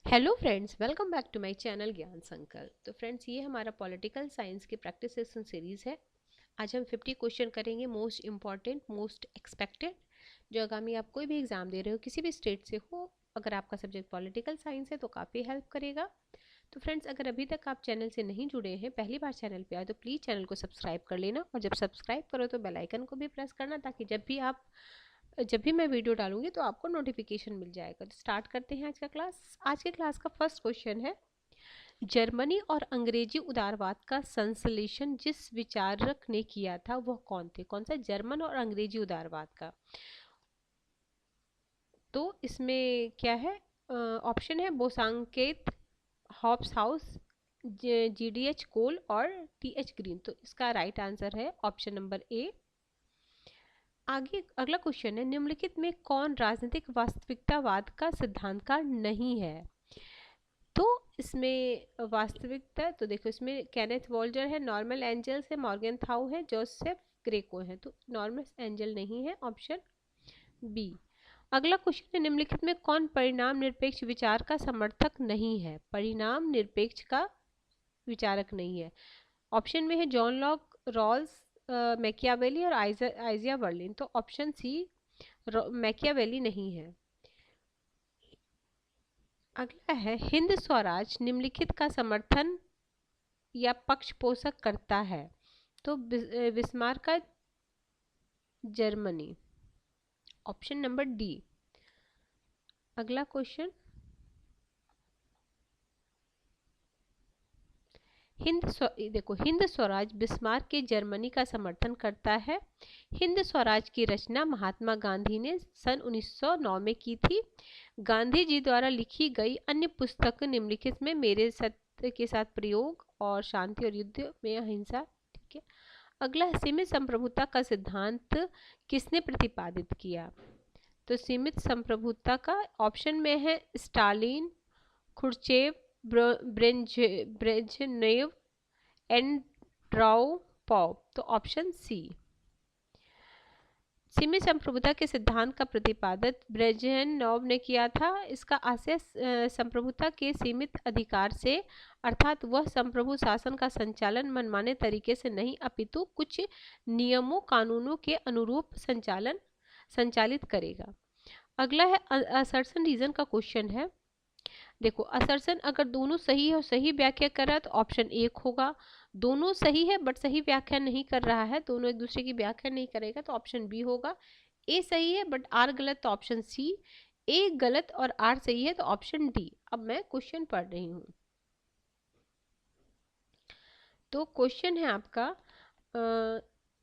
Hello friends, welcome back to my channel Gyan Sankalp. तो friends, ये हमारा पॉलिटिकल साइंस की प्रैक्टिस सेशन सीरीज़ है। आज हम 50 क्वेश्चन करेंगे, मोस्ट इम्पॉर्टेंट, मोस्ट एक्सपेक्टेड, जो आगामी आप कोई भी एग्जाम दे रहे हो, किसी भी स्टेट से हो, अगर आपका सब्जेक्ट पॉलिटिकल साइंस है तो काफ़ी हेल्प करेगा। तो फ्रेंड्स, अगर अभी तक आप चैनल से नहीं जुड़े हैं, पहली बार चैनल पे आए, तो प्लीज़ चैनल को सब्सक्राइब कर लेना, और जब सब्सक्राइब करो तो बेल आइकन को भी प्रेस करना, ताकि जब भी मैं वीडियो डालूंगी तो आपको नोटिफिकेशन मिल जाएगा। तो स्टार्ट करते हैं आज का क्लास। आज के क्लास का फर्स्ट क्वेश्चन है, जर्मनी और अंग्रेजी उदारवाद का संश्लेषण जिस विचारक ने किया था वह कौन थे? कौन सा? जर्मन और अंग्रेजी उदारवाद का। तो इसमें क्या है? ऑप्शन है बोसांकेत, हॉब्स हाउस, GDH कोल और TH ग्रीन। तो इसका राइट आंसर है ऑप्शन नंबर ए। आगे अगला क्वेश्चन है, निम्नलिखित में कौन राजनीतिक वास्तविकतावाद का सिद्धांतकार नहीं है? तो इसमें वास्तविकता, तो देखो इसमें केनेथ वॉल्जर है, नॉर्मन एंजल्स है, मॉर्गन थाउ है, जोसेफ ग्रेको है। तो नॉर्मन एंजल नहीं है, ऑप्शन बी। अगला क्वेश्चन है, निम्नलिखित में कौन परिणाम निरपेक्ष विचार का समर्थक नहीं है? परिणाम निरपेक्ष का विचारक नहीं है। ऑप्शन में है जॉन लॉक, रॉल्स, मैकियावेली और आइजिया बर्लिन। तो ऑप्शन सी, मैकियावेली नहीं है। अगला है, हिंद स्वराज निम्नलिखित का समर्थन या पक्षपोषक करता है? तो बिस्मार्क का जर्मनी, ऑप्शन नंबर डी। अगला क्वेश्चन, देखो, हिंद स्वराज बिस्मार्क के जर्मनी का समर्थन करता है। हिंद स्वराज की रचना महात्मा गांधी ने सन 1909 में की थी। गांधी जी द्वारा लिखी गई अन्य पुस्तक निम्नलिखित में मेरे सत्य के साथ प्रयोग और शांति और युद्ध में अहिंसा। ठीक है। अगला, सीमित संप्रभुता का सिद्धांत किसने प्रतिपादित किया? तो सीमित संप्रभुता का ऑप्शन में है स्टालिन, खुर्चेव, ब्रेजनेव, एंड्रोपोव। तो ऑप्शन सी। सीमित संप्रभुता के सिद्धांत का प्रतिपादन ब्रेजनेव ने किया था। इसका आशय संप्रभुता के सीमित अधिकार से, अर्थात वह संप्रभु शासन का संचालन मनमाने तरीके से नहीं, अपितु कुछ नियमों कानूनों के अनुरूप संचालित करेगा। अगला है असर्शन रीजन का क्वेश्चन है। देखो, असर्शन अगर दोनों सही है और सही व्याख्या कर रहा है तो ऑप्शन एक होगा। दोनों सही है बट सही व्याख्या नहीं कर रहा है, दोनों एक दूसरे की व्याख्या नहीं करेगा, तो ऑप्शन बी होगा। ए सही है बट आर गलत, तो ऑप्शन सी। ए गलत और आर सही है, तो ऑप्शन डी। अब मैं क्वेश्चन पढ़ रही हूँ। तो क्वेश्चन है आपका,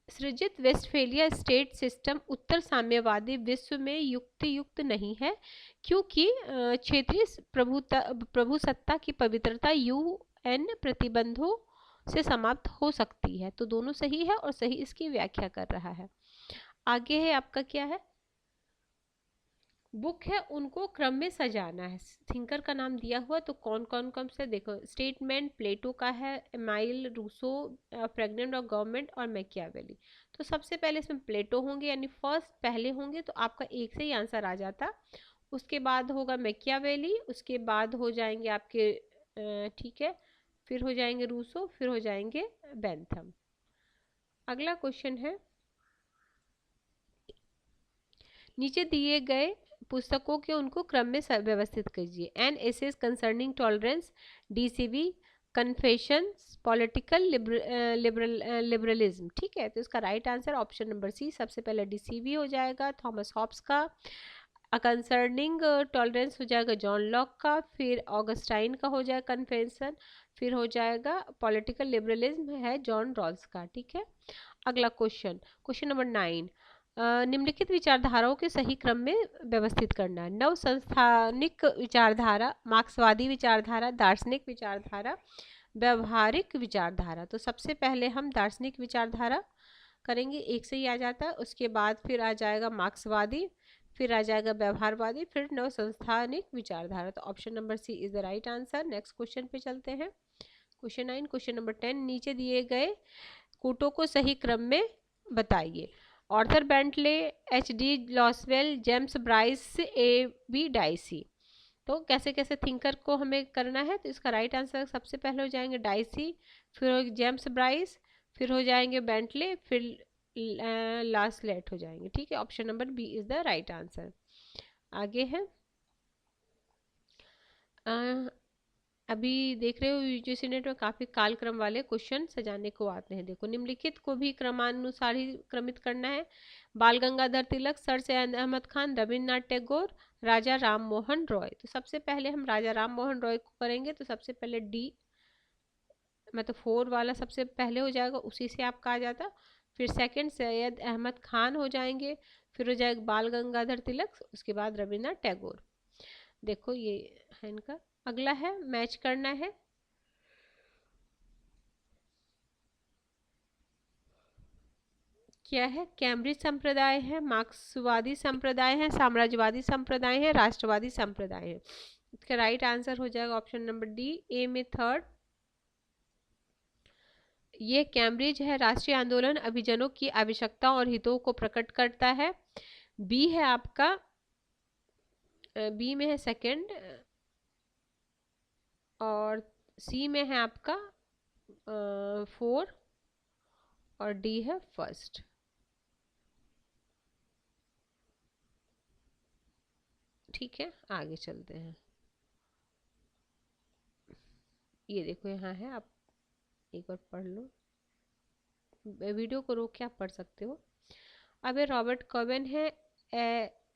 सृजित वेस्टफेलिया स्टेट सिस्टम उत्तर साम्यवादी विश्व में युक्त नहीं है, क्योंकि क्षेत्रीय प्रभुसत्ता की पवित्रता UN प्रतिबंधों से समाप्त हो सकती है। तो दोनों सही है और सही इसकी व्याख्या कर रहा है। आगे है आपका क्या है? बुक है, उनको क्रम में सजाना है। थिंकर का नाम दिया हुआ, तो कौन कौन कौन से? देखो, स्टेटमेंट प्लेटो का है, एमाइल, रूसो, प्रेग्नेंट और गवर्नमेंट और मैकियावेली। तो सबसे पहले इसमें प्लेटो होंगे, यानी फर्स्ट पहले होंगे, तो आपका एक से ही आंसर आ जाता। उसके बाद होगा मैकियावेली, उसके बाद हो जाएंगे आपके ठीक है, फिर हो जाएंगे रूसो, फिर हो जाएंगे बेंथम। अगला क्वेश्चन है, नीचे दिए गए पुस्तकों के उनको क्रम में व्यवस्थित कीजिए। An essays concerning tolerance, DCV, confessions, political liberalism. ठीक है, तो इसका right answer option number C. सबसे पहले DCV हो जाएगा थॉमस हॉब्स का, कंसर्निंग टॉलरेंस हो जाएगा जॉन लॉक का, फिर ऑगस्टाइन का हो जाएगा कन्फेशन, फिर हो जाएगा पॉलिटिकल लिबरलिज्म है जॉन रॉल्स का। ठीक है। अगला क्वेश्चन, क्वेश्चन नंबर 9, निम्नलिखित विचारधाराओं के सही क्रम में व्यवस्थित करना है। नव संस्थानिक विचारधारा, मार्क्सवादी विचारधारा, दार्शनिक विचारधारा, व्यवहारिक विचारधारा। तो सबसे पहले हम दार्शनिक विचारधारा करेंगे, एक से ही आ जाता है। उसके बाद फिर आ जाएगा मार्क्सवादी, फिर आ जाएगा व्यवहारवादी, फिर नव संस्थानिक विचारधारा। तो option number C is the right answer. Next question पे चलते हैं। क्वेश्चन 9, क्वेश्चन नंबर 10, नीचे दिए गए कूटों को सही क्रम में बताइए। Arthur Bentley, HD Lasswell, James Bryce, AB Dicey. तो कैसे कैसे थिंकर को हमें करना है, तो इसका राइट आंसर सबसे पहले हो जाएंगे डाइसी, फिर हो जेम्स ब्राइस, फिर हो जाएंगे बेंटले, फिर लास्ट लेट हो जाएंगे। ठीक है, option number B is the right answer. आगे है अभी देख रहे हो यूजीसी नेट में काफी कालक्रम वाले क्वेश्चन सजाने को आते हैं। देखो, निम्नलिखित को भी क्रमानुसार ही क्रमित करना है। बाल गंगाधर तिलक, सर सैयद अहमद खान, रविन्द्रनाथ टैगोर, राजा राम मोहन रॉय। तो सबसे पहले हम राजा राम मोहन रॉय को करेंगे, तो सबसे पहले डी मतलब 4 वाला सबसे पहले हो जाएगा, उसी से आपका आ जाता। फिर सेकंड सैयद अहमद खान हो जाएंगे, फिर हो जाएगा बाल गंगाधर तिलक, उसके बाद रविन्द्रनाथ टैगोर। देखो ये है इनका। अगला है मैच करना है। क्या है? कैम्ब्रिज संप्रदाय है, मार्क्सवादी संप्रदाय है, साम्राज्यवादी संप्रदाय है, राष्ट्रवादी संप्रदाय है। इसका राइट आंसर हो जाएगा ऑप्शन नंबर डी, ए में थर्ड। ये कैम्ब्रिज है, राष्ट्रीय आंदोलन अभिजनों की आवश्यकता और हितों को प्रकट करता है। बी है आपका, बी में है सेकंड, और सी में है आपका 4, और डी है फर्स्ट। ठीक है, आगे चलते हैं। ये देखो यहाँ है, आप एक बार पढ़ लो, वीडियो को रोक के आप पढ़ सकते हो। अब रॉबर्ट कॉबेन है,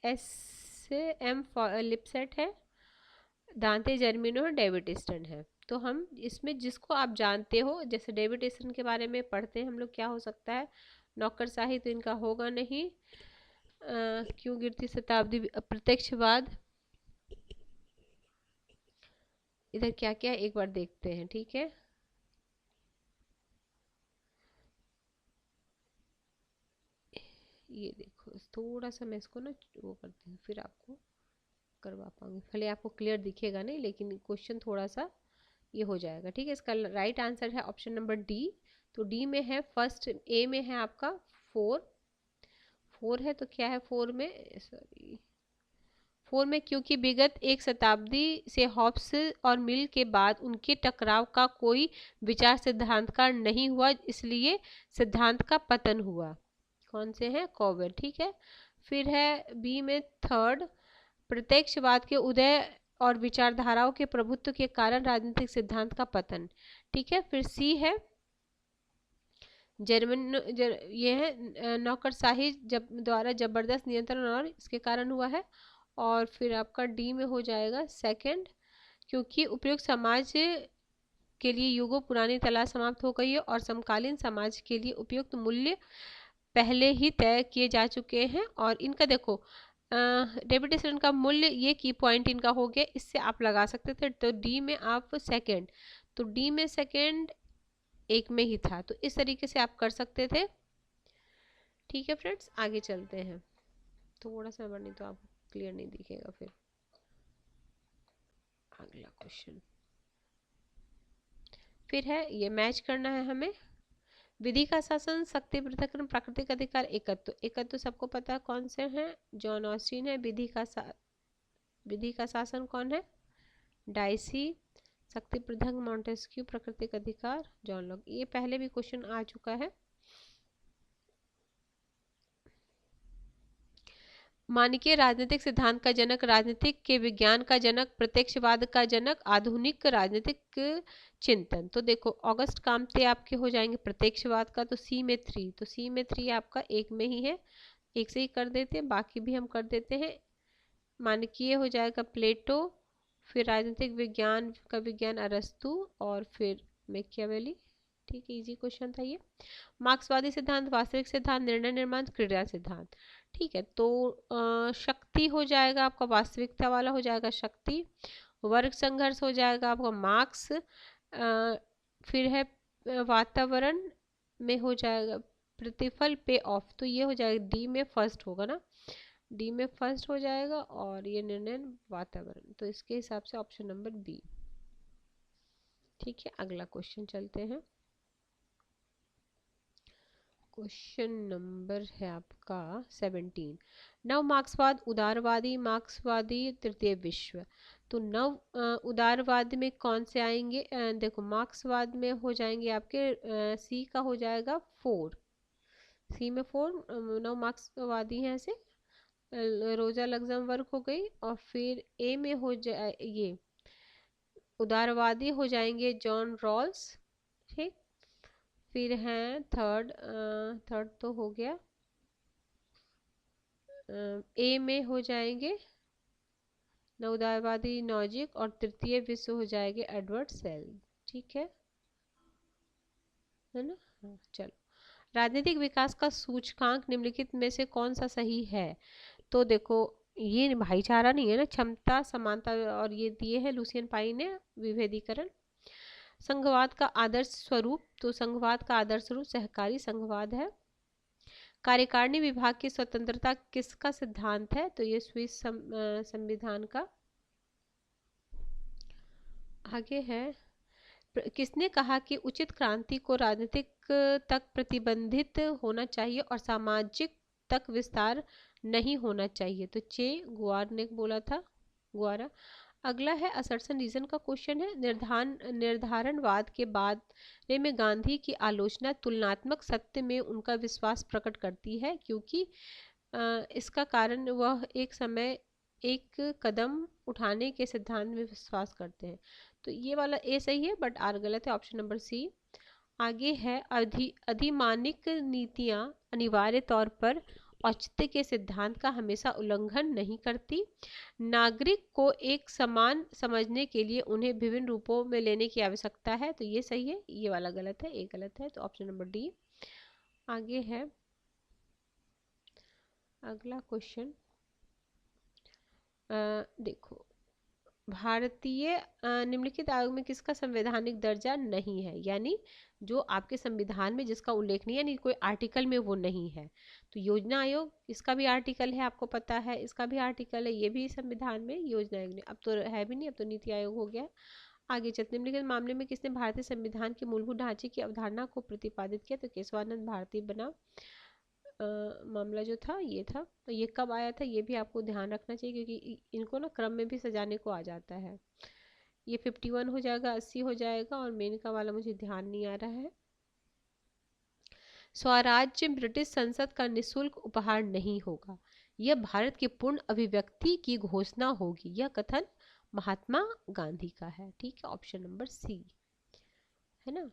एस एम लिपसेट है, दांते जर्मिनो है, डेविड ईस्टन है। तो हम इसमें जिसको आप जानते हो, जैसे डेविड ईस्टन के बारे में पढ़ते हैं हम लोग, क्या हो सकता है? नौकरशाही तो इनका होगा नहीं। क्यों गिरती शताब्दी, प्रत्यक्षवाद, इधर क्या क्या एक बार देखते हैं। ठीक है, ये देखो थोड़ा सा मैं इसको ना वो करती हूँ, फिर आपको करवा पाऊंगी। भले आपको क्लियर दिखेगा नहीं, लेकिन क्वेश्चन थोड़ा सा ये हो जाएगा। ठीक है, इसका राइट आंसर है ऑप्शन नंबर डी। तो डी में है फर्स्ट, ए में है आपका 4 है, तो क्या है 4 में? सॉरी, 4 में क्योंकि विगत एक शताब्दी से हॉब्स और मिल के बाद उनके टकराव का कोई विचार सिद्धांतकार नहीं हुआ, इसलिए सिद्धांत का पतन हुआ। कौन से हैं? कॉवेर। ठीक है, फिर है बी में थर्ड, प्रत्यक्षवाद के उदय और विचारधाराओं के प्रभुत्व के कारण राजनीतिक सिद्धांत का पतन। ठीक है, फिर सी है ये है नौकरशाही द्वारा जबरदस्त नियंत्रण और इसके कारण हुआ है। और फिर आपका डी में हो जाएगा सेकंड, क्योंकि उपयुक्त समाज के लिए युगों पुरानी तलाश समाप्त हो गई है और समकालीन समाज के लिए उपयुक्त मूल्य पहले ही तय किए जा चुके हैं। और इनका देखो, डेबिट ईस्टन का मूल्य, ये की पॉइंट इनका हो गया, इससे आप लगा सकते थे। तो डी में आप सेकंड, तो डी में सेकंड एक में ही था, तो इस तरीके से आप कर सकते थे। ठीक है फ्रेंड्स, आगे चलते हैं। थोड़ा सा नहीं तो आपको क्लियर नहीं दिखेगा। फिर अगला क्वेश्चन फिर है, ये मैच करना है हमें। विधि का शासन, शक्ति पृथक्करण, प्राकृतिक अधिकार, एकत्व। एकत्व सबको पता है कौन से हैं, जॉन ऑस्टिन है। विधि का शासन कौन है? डाइसी। शक्ति पृथक, मॉन्टेस्क्यू। प्राकृतिक अधिकार, जॉन लॉक। ये पहले भी क्वेश्चन आ चुका है। मानकीय राजनीतिक सिद्धांत का जनक, राजनीतिक के विज्ञान का जनक, प्रत्यक्षवाद का जनक, आधुनिक राजनीतिक चिंतन। तो देखो, ऑगस्ट कामते आपके हो जाएंगे प्रत्यक्षवाद का, तो सी में 3, तो सी में 3 आपका एक में ही है, एक से ही कर देते हैं, बाकी भी हम कर देते हैं। मानकीय हो जाएगा प्लेटो, फिर राजनीतिक विज्ञान का विज्ञान अरस्तु, और फिर मैकियावेली। ठीक है, इजी क्वेश्चन था ये। मार्क्सवादी सिद्धांत, वास्तविक सिद्धांत, निर्णय निर्माण, क्रिया सिद्धांत। ठीक है, तो शक्ति हो जाएगा आपका, वास्तविकता वाला हो जाएगा शक्ति। वर्ग संघर्ष हो जाएगा आपका मार्क्स। फिर है वातावरण में हो जाएगा प्रतिफल, पे ऑफ, तो ये हो जाएगा डी में फर्स्ट होगा ना, डी में फर्स्ट हो जाएगा। और ये निर्णय वातावरण, तो इसके हिसाब से ऑप्शन नंबर बी। ठीक है, अगला क्वेश्चन चलते हैं। क्वेश्चन नंबर है आपका 17। नव मार्क्सवाद, उदारवादी, मार्क्सवादी, तृतीय विश्व। तो नव उदारवाद में कौन से आएंगे? देखो मार्क्सवाद में हो जाएंगे आपके सी का हो जाएगा 4, सी में 4 नव मार्क्सवादी हैं ऐसे। रोजा लग्जमबर्ग हो गई, और फिर ए में हो जाए ये उदारवादी हो जाएंगे जॉन रॉल्स। ठीक, फिर हैं थर्ड तो हो गया, ए में हो जाएंगे नवोदायवादी नॉजिक, और तृतीय विश्व हो जाएंगे एडवर्ड सेल। ठीक है ना? हाँ चलो। राजनीतिक विकास का सूचकांक निम्नलिखित में से कौन सा सही है? तो देखो ये भाईचारा नहीं है ना, क्षमता, समानता, और ये दिए हैं लुसियन पाई ने विभेदीकरण। संघवाद का आदर्श स्वरूप, तो संघवाद का आदर्श स्वरूप सहकारी संघवाद है। कार्यकारिणी विभाग की स्वतंत्रता किसका सिद्धांत है? तो ये स्विस संविधान का। आगे है किसने कहा कि उचित क्रांति को राजनीतिक तक प्रतिबंधित होना चाहिए और सामाजिक तक विस्तार नहीं होना चाहिए? तो चे गुआर ने बोला था, गुआरा। अगला है असर्शन रीजन का क्वेश्चन है। निर्धारणवाद के बारे में गांधी की आलोचना तुलनात्मक सत्य में उनका विश्वास प्रकट करती है, क्योंकि इसका कारण वह एक समय एक कदम उठाने के सिद्धांत में विश्वास करते हैं। तो ये वाला ए सही है, बट आर गलत है, ऑप्शन नंबर सी। आगे है अधिमानिक नीतियां अनिवार्य तौर पर औचित्य के सिद्धांत का हमेशा उल्लंघन नहीं करती। नागरिक को एक समान समझने के लिए उन्हें विभिन्न रूपों में लेने की आवश्यकता है। तो ये सही है, ये वाला गलत है, ए गलत है, तो ऑप्शन नंबर डी। आगे है अगला क्वेश्चन, देखो भारतीय निम्नलिखित आयोग में किसका संवैधानिक दर्जा नहीं है? यानी जो आपके संविधान में जिसका उल्लेख नहीं है, यानी कोई आर्टिकल में वो नहीं है। तो योजना आयोग, इसका भी आर्टिकल है, आपको पता है, इसका भी आर्टिकल है, ये भी संविधान में योजना आयोग नहीं, अब तो है भी नहीं, अब तो नीति आयोग हो गया। आगे चलते निम्नलिखित मामले में किसने भारतीय संविधान के मूलभूत ढांचे की अवधारणा को प्रतिपादित किया? तो केशवानंद भारती बना। मामला जो था ये था। तो ये कब आया था ये भी आपको ध्यान रखना चाहिए, क्योंकि इनको ना क्रम में भी सजाने को आ जाता है। ये 51 हो जाएगा, 80 हो जाएगा, और मेनका वाला मुझे ध्यान नहीं आ रहा है। स्वराज्य ब्रिटिश संसद का निःशुल्क उपहार नहीं होगा, यह भारत की पूर्ण अभिव्यक्ति की घोषणा होगी। यह कथन महात्मा गांधी का है। ठीक है, ऑप्शन नंबर सी है ना।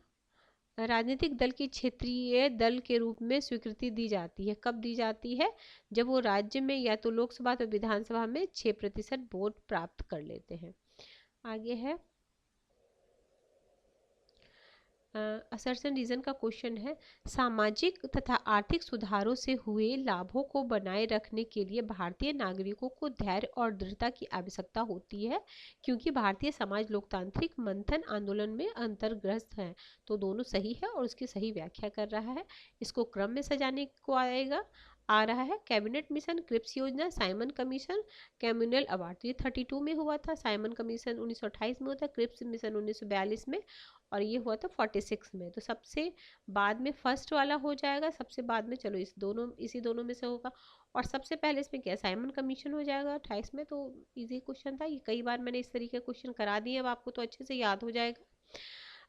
राजनीतिक दल की क्षेत्रीय दल के रूप में स्वीकृति दी जाती है। कब दी जाती है? जब वो राज्य में या तो लोकसभा तो विधानसभा में 6% वोट प्राप्त कर लेते हैं। आगे है असर्शन रीजन का क्वेश्चन है। सामाजिक तथा आर्थिक सुधारों से हुए लाभों को बनाए रखने के लिए भारतीय नागरिकों को धैर्य और दृढ़ता की आवश्यकता होती है, क्योंकि भारतीय समाज लोकतांत्रिक मंथन आंदोलन में अंतर्ग्रस्त है। तो दोनों सही है, और उसकी सही व्याख्या कर रहा है। इसको क्रम में सजाने को आ रहा है। कैबिनेट मिशन, क्रिप्स योजना, साइमन कमीशन, कम्युनल अवार्ड। ये 32 में हुआ था, साइमन कमीशन 1928 में हुआ था, क्रिप्स मिशन 1942 में, और ये हुआ था 46 में। तो सबसे बाद में फर्स्ट वाला हो जाएगा, सबसे बाद में, चलो इसी दोनों में से होगा। और सबसे पहले इसमें क्या, साइमन कमीशन हो जाएगा 28 में। तो इजी क्वेश्चन था ये, कई बार मैंने इस तरीके क्वेश्चन करा दिए, अब आपको तो अच्छे से याद हो जाएगा।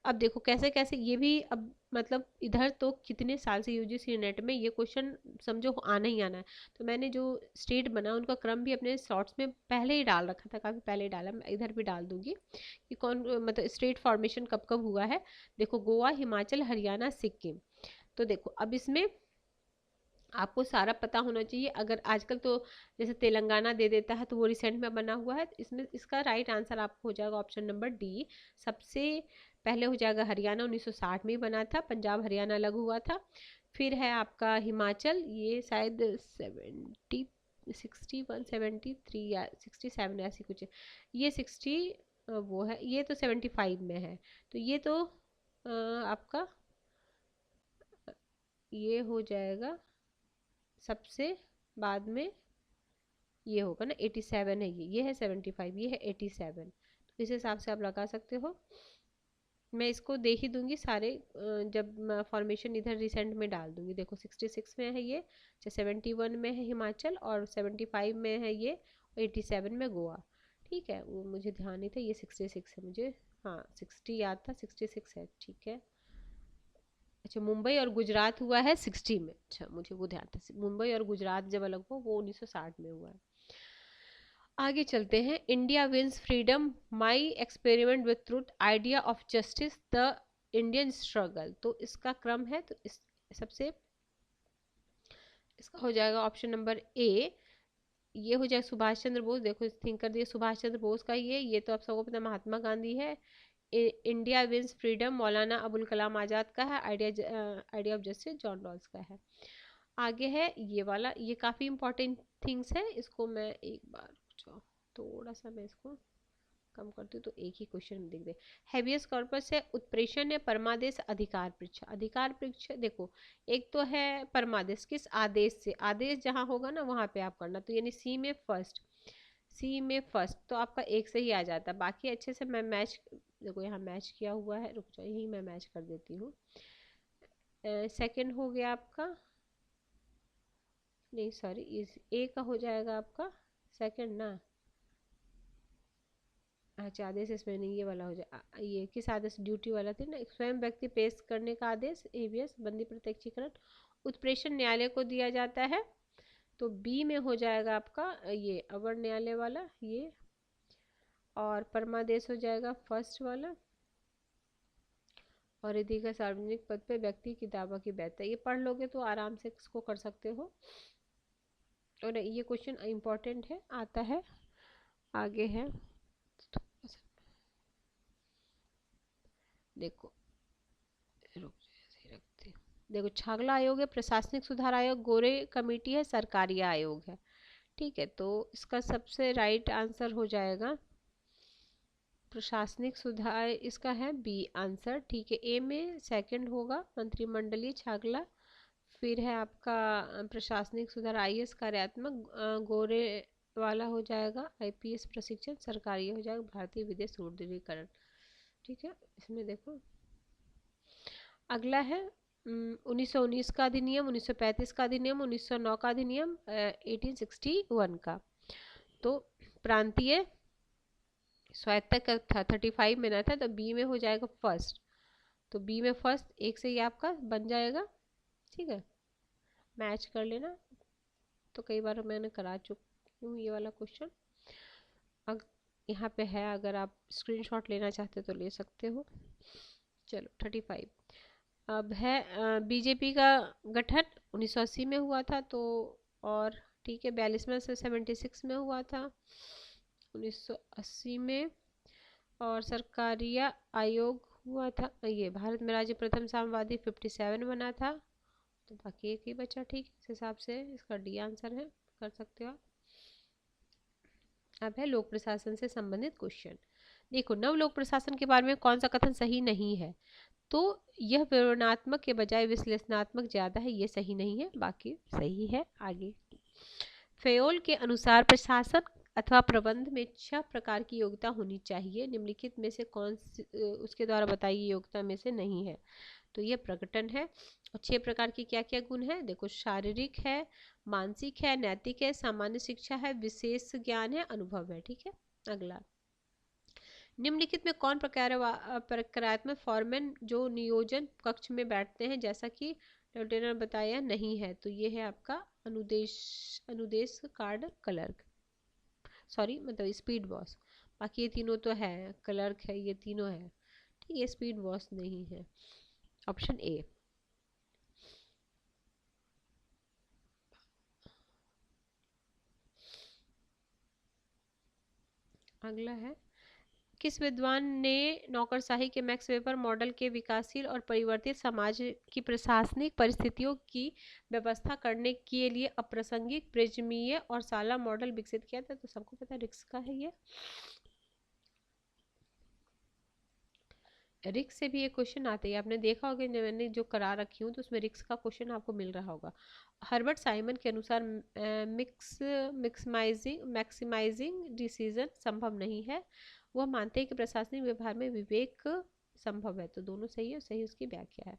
अब देखो कैसे कैसे ये भी, अब मतलब इधर तो कितने साल से यूजीसी नेट में ये क्वेश्चन समझो आना ही आना है। तो मैंने जो स्टेट बना उनका क्रम भी अपने शॉर्ट्स में पहले ही डाल रखा था, काफ़ी पहले ही डाला, मैं इधर भी डाल दूंगी कि कौन मतलब स्टेट फॉर्मेशन कब कब हुआ है। देखो गोवा, हिमाचल, हरियाणा, सिक्किम। तो देखो अब इसमें आपको सारा पता होना चाहिए। अगर आजकल तो जैसे तेलंगाना दे देता है, तो वो रिसेंट में बना हुआ है। इसमें इसका राइट आंसर आपको हो जाएगा ऑप्शन नंबर डी। सबसे पहले हो जाएगा हरियाणा, 1960 में ही बना था, पंजाब हरियाणा अलग हुआ था। फिर है आपका हिमाचल, ये शायद 61 73 या 67 ऐसी कुछ है। ये 60 वो है, ये तो 75 में है। तो ये तो आपका ये हो जाएगा सबसे बाद में, ये होगा ना 87 है, ये है 75, ये है 87। तो इस हिसाब से आप लगा सकते हो। मैं इसको दे ही दूंगी सारे, जब फॉर्मेशन इधर रिसेंट में डाल दूंगी। देखो 66 में है ये, 71 में है हिमाचल, और 75 में है ये, 87 में गोवा। ठीक है, वो मुझे ध्यान नहीं था, ये 66 है मुझे, हाँ 60 याद था, 66 है, ठीक है। अच्छा, मुंबई और गुजरात हुआ है 60 में, अच्छा मुझे वो ध्यान था, मुंबई और गुजरात जब अलग हो वो 1960 में हुआ है। आगे चलते हैं। India wins freedom, my experiment with truth, idea of justice, the Indian struggle. तो इसका क्रम है, तो इस सबसे इसका हो जाएगा ऑप्शन नंबर ए, ये हो जाएगा सुभाष चंद्र बोस। देखो थिंक कर दिए, सुभाष चंद्र बोस का ये तो आप सबको पता महात्मा गांधी है। India wins freedom Maulana Abul Kalam Azad का है। Idea of justice John Rawls का है। आगे है ये वाला, ये काफ़ी इंपॉर्टेंट थिंग्स है, इसको मैं एक बार थोड़ा सा मैं इसको कम करती हूँ तो एक ही क्वेश्चन में दिख दे। हैबियस कॉर्पस है, उत्प्रेषण है, परमादेश, अधिकार परीक्षा। अधिकार परीक्षा देखो, एक तो है परमादेश, किस आदेश से, आदेश जहाँ होगा ना वहाँ पे आप करना, तो यानी सी में फर्स्ट, सी में फर्स्ट तो आपका एक से ही आ जाता है। बाकी अच्छे से मैं मैच, देखो यहाँ मैच किया हुआ है, रुक जाओ यही मैं मैच कर देती हूँ। सेकंड हो गया आपका, नहीं सॉरी, इस ए का हो जाएगा आपका सेकंड ना, अच्छा आदेश इसमें नहीं, ये वाला हो जाए, ये किस आदेश, ड्यूटी वाला थी ना, स्वयं व्यक्ति पेश करने का आदेश, एबीएस बंदी प्रत्यक्षीकरण। उत्प्रेषण न्यायालय को दिया जाता है, तो बी में हो जाएगा आपका ये अवर न्यायालय वाला ये, और परमादेश हो जाएगा फर्स्ट वाला, और यदि का सार्वजनिक पद पे व्यक्ति की दावा की वैधता, ये पढ़ लोगे तो आराम से इसको कर सकते हो, और ये क्वेश्चन इम्पोर्टेंट है, आता है। आगे है, देखो देखो छागला आयोग है, प्रशासनिक सुधार आयोग, गोरे कमेटी है, सरकारी आयोग है। ठीक है, तो इसका सबसे राइट आंसर हो जाएगा प्रशासनिक सुधार, इसका है बी आंसर। ठीक है, ए में सेकंड होगा मंत्रिमंडलीय छागला, फिर है आपका प्रशासनिक सुधार आईएएस कार्यात्मक, गोरे वाला हो जाएगा आईपीएस प्रशिक्षण, सरकारी हो जाएगा भारतीय विदेश सुदृढ़ीकरण। ठीक है, इसमें देखो अगला है 1919 का अधिनियम, 1935 का अधिनियम, 1909 का अधिनियम, 1861 का। तो प्रांतीय स्वायत्ता का था 35 में ना था, तो बी में हो जाएगा फर्स्ट, तो बी में फर्स्ट एक से ही आपका बन जाएगा। ठीक है, मैच कर लेना, तो कई बार मैंने करा चुकी हूँ ये वाला क्वेश्चन। अब यहाँ पे है, अगर आप स्क्रीनशॉट लेना चाहते तो ले सकते हो। चलो 35। अब है बीजेपी का गठन 1980 में हुआ था, तो और ठीक है 42 में से 76 में हुआ था 1980 में, और सरकारी आयोग हुआ था, ये भारत में राज्य प्रथम साम्यवादी 57 बना था, तो बाकी एक ही बचा। ठीक, इस हिसाब से इसका डी आंसर है, कर सकते हो आप। अब है लोक प्रशासन से संबंधित क्वेश्चन। देखो, नव लोक प्रशासन के बारे में कौन सा कथन सही नहीं है, तो यह विवरणात्मक के बजाय विश्लेषणात्मक ज्यादा है, ये सही नहीं है, बाकी सही है। आगे फेयोल के अनुसार प्रशासन अथवा प्रबंध में 6 प्रकार की योग्यता होनी चाहिए, निम्नलिखित में से कौन सी उसके द्वारा बताई गई योग्यता में से नहीं है, तो ये प्रकटन है। और 6 प्रकार की क्या क्या गुण है, देखो शारीरिक है, मानसिक है, नैतिक है, सामान्य शिक्षा है, विशेष ज्ञान है, अनुभव है। ठीक है, अगला निम्नलिखित में कौन प्रकारात्मक फॉरमैन जो नियोजन कक्ष में बैठते हैं जैसा कि लेफ्टिनेंट बताया नहीं है, तो ये है आपका अनुदेश कार्ड क्लर्क, सॉरी मतलब स्पीड बॉस। बाकी ये तीनों तो है, क्लर्क है, ये तीनों है। ठीक है, स्पीड बॉस नहीं है, ऑप्शन ए। अगला है किस विद्वान ने नौकरशाही के मैक्स वेबर मॉडल के विकासशील और परिवर्तित समाज की प्रशासनिक परिस्थितियों की व्यवस्था करने के लिए अप्रासंगिक प्रिज्मीय और साला मॉडल विकसित किया था, तो सबको पता है रिक्स का है ये। रिक्स से भी ये क्वेश्चन आते हैं, आपने देखा होगा मैंने जो करा रखी हूँ तो उसमें रिक्स का क्वेश्चन आपको मिल रहा होगा। हर्बर्ट साइमन के अनुसार मैक्सिमाइजिंग डिसीजन संभव नहीं है। वह मानते हैं कि प्रशासनिक व्यवहार में विवेक संभव है। तो दोनों सही है, सही उसकी व्याख्या है।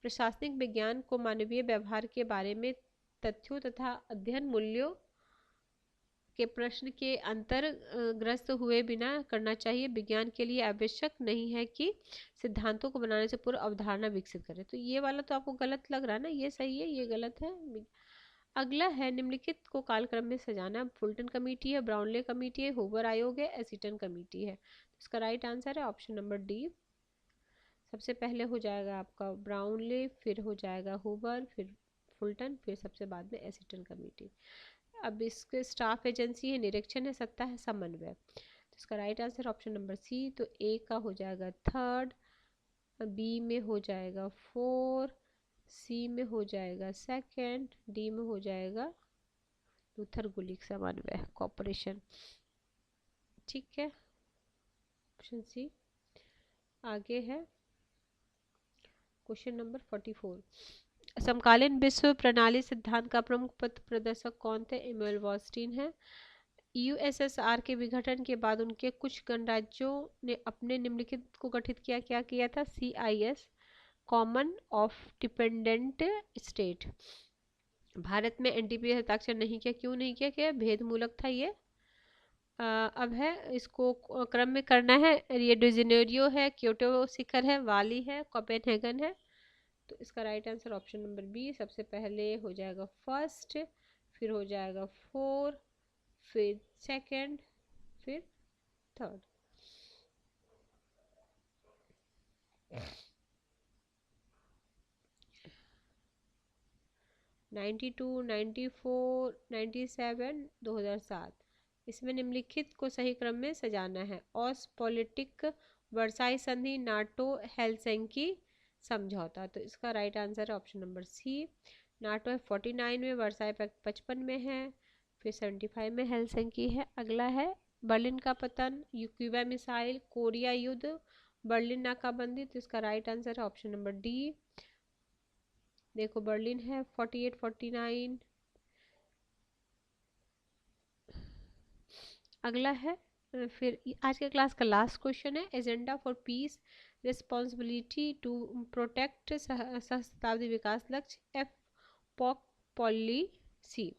प्रशासनिक विज्ञान को मानवीय व्यवहार के बारे में तथ्यों तथा अध्ययन मूल्यों के प्रश्न के अंतर्ग्रस्त हुए बिना करना चाहिए। विज्ञान के लिए आवश्यक नहीं है कि सिद्धांतों को बनाने से पूर्व अवधारणा विकसित करें। तो ये वाला तो आपको गलत लग रहा है ना, ये सही है, ये गलत है। अगला है निम्नलिखित को कालक्रम में सजाना। फुलटन कमेटी है, ब्राउनले कमेटी है, हूवर आयोग है, एसीटन कमेटी है। तो इसका राइट आंसर है ऑप्शन नंबर डी। सबसे पहले हो जाएगा आपका ब्राउनले, फिर हो जाएगा हूवर, फिर फुलटन, फिर सबसे बाद में एसीटन कमेटी। अब इसके स्टाफ एजेंसी है, निरीक्षण है, सत्ता है, समन्वय। तो इसका right answer option number C. तो ए का हो जाएगा थर्ड, बी में हो जाएगा फोर, सी में हो जाएगा सेकंड, डी में हो जाएगा लूथर गुलिक समन्वय कॉर्पोरेशन। ठीक है, ऑप्शन सी। आगे है क्वेश्चन नंबर 44। समकालीन विश्व प्रणाली सिद्धांत का प्रमुख पथ प्रदर्शक कौन थे? इमैनुएल वॉलस्टीन है। यूएसएसआर के विघटन के बाद उनके कुछ गणराज्यों ने अपने निम्नलिखित को गठित किया। क्या किया था? CIS, common of dependent state. Bharat में NDP हस्ताक्षर नहीं किया। क्यों नहीं किया? क्या भेदमूलक था ये। अब है इसको क्रम में करना है। रियो डी जेनेरियो है, क्योटो शिखर है, वाली है, कोपेनहेगन है। तो इसका right answer option number B. सबसे पहले हो जाएगा फर्स्ट, फिर हो जाएगा फोर, फिर सेकंड, फिर थर्ड। Ninety two, 94, 97, 2007। इसमें निम्नलिखित को सही क्रम में सजाना है। ऑस्टपॉलिटिक, वर्साई संधि, नाटो, हेलसिंकी समझौता। तो इसका राइट आंसर है ऑप्शन नंबर सी। नाटो है 49 में, वर्साई 55 में है, फिर 75 में हेलसिंकी है। अगला है बर्लिन का पतन, क्यूबा मिसाइल, कोरिया युद्ध, बर्लिन नाकाबंदी। तो इसका राइट आंसर है ऑप्शन नंबर डी। देखो बर्लिन है 48, 49। अगला है फिर आज के क्लास का लास्ट क्वेश्चन है। Agenda for peace, responsibility to protect सहस्त्राब्दी विकास लक्ष्य, FPOC पॉलिसी।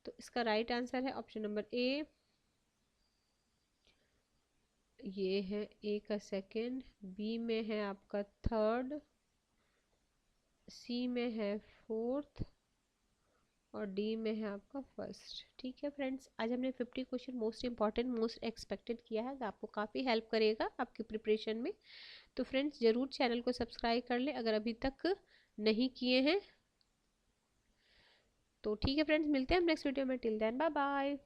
तो इसका राइट आंसर है ऑप्शन नंबर ए। ये है ए का सेकेंड, बी में है आपका थर्ड, सी में है फोर्थ, और डी में है आपका फर्स्ट। ठीक है फ्रेंड्स, आज हमने 50 question most important, most expected किया है, आपको काफ़ी हेल्प करेगा आपकी प्रिपरेशन में। तो फ्रेंड्स ज़रूर चैनल को सब्सक्राइब कर लें अगर अभी तक नहीं किए हैं। तो ठीक है फ्रेंड्स, मिलते हैं हम नेक्स्ट वीडियो में। Till then bye bye.